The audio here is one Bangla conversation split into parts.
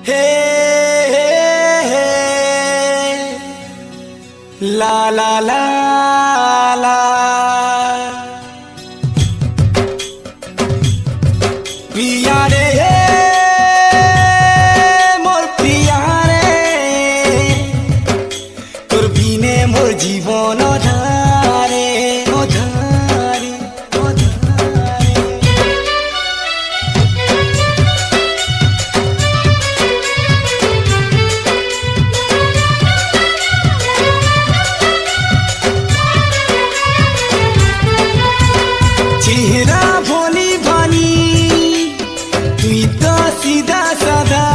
हे ला ला ला ला प्रिया रे मोर प्रिया रे তোর বিনে মোর জীবন ধারে ধারে চেহারা ভনি ভানি তুই তো সিধা সাদা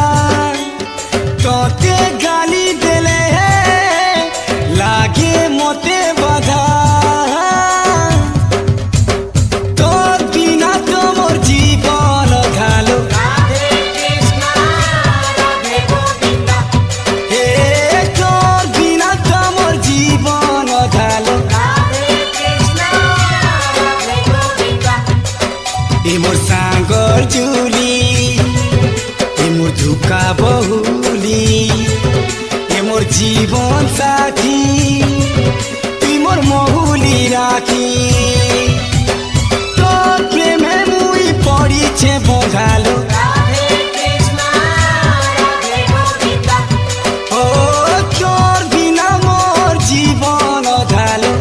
তোতে গালি দিলে লাগে মতে বাধা তোর বিনা তো মোর জীবন ঘালো হে তোর বিনা তো মোর জীবন ঘালো এ মোর সাঙ্গর চুলি এ মোর ধুকা বহুলি এ মোর জীবন সাথী তুই মোর মহুলি রাখি তোর প্রেমে মুই পড়িছে বঙ্গালো ও তোর বিনা মোর জীবন অধালো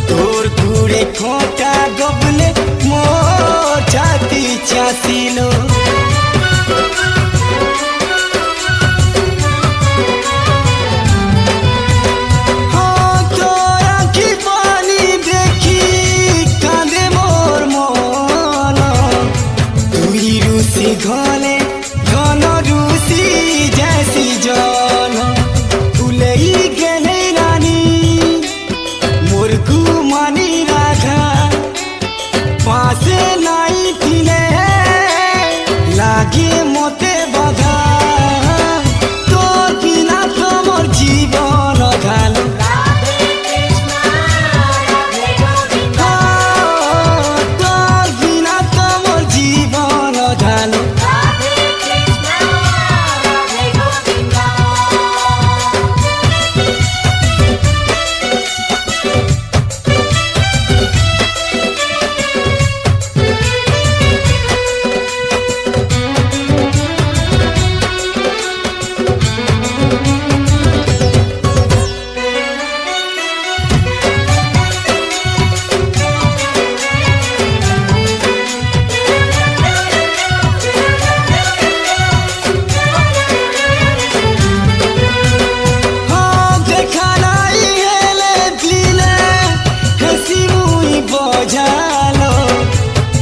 তোর ঘুরে খোঁটা গবলে মোর ছাতি চাছিল তোর আঁখি পানি দেখি কাঁদে মোর মন তুই রুসি ঘলে ঘন রুসি জেসি জন ভুলেই গেলে রানী মানি রাখা পাশে নাই দিলে লাগে মতে বাধা তোর বিনা তোমার জীবন ঘালো তোর বিনা তোমার জীবন ঘালো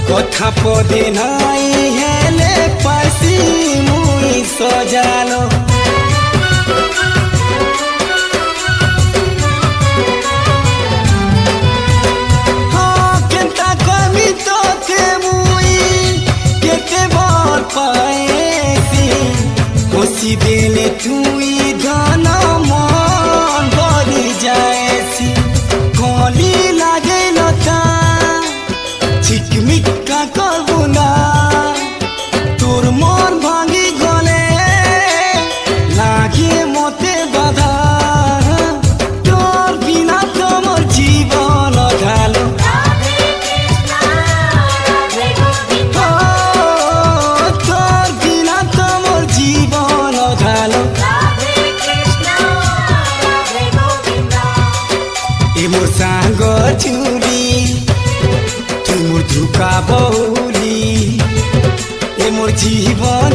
কথা পদে নাই হেলে পাশি মুই সজালো কেনতা কমি তোকে মুই কেতে বল পাইছি হসি দিলে তুই ধন মন ভরি যাইছি কলি লাগে লতা ঝিকমিকা করবো না তোর মন ভাঙি গলে লাগে মতে বাধা তোর বিনা তোমার জীবন ঘালো তোর বিনা তোমার জীবন ঘালো এ মোর সাঙ্গ চুরি তুই মোর ধুকা বহুলি এ মোর জীবন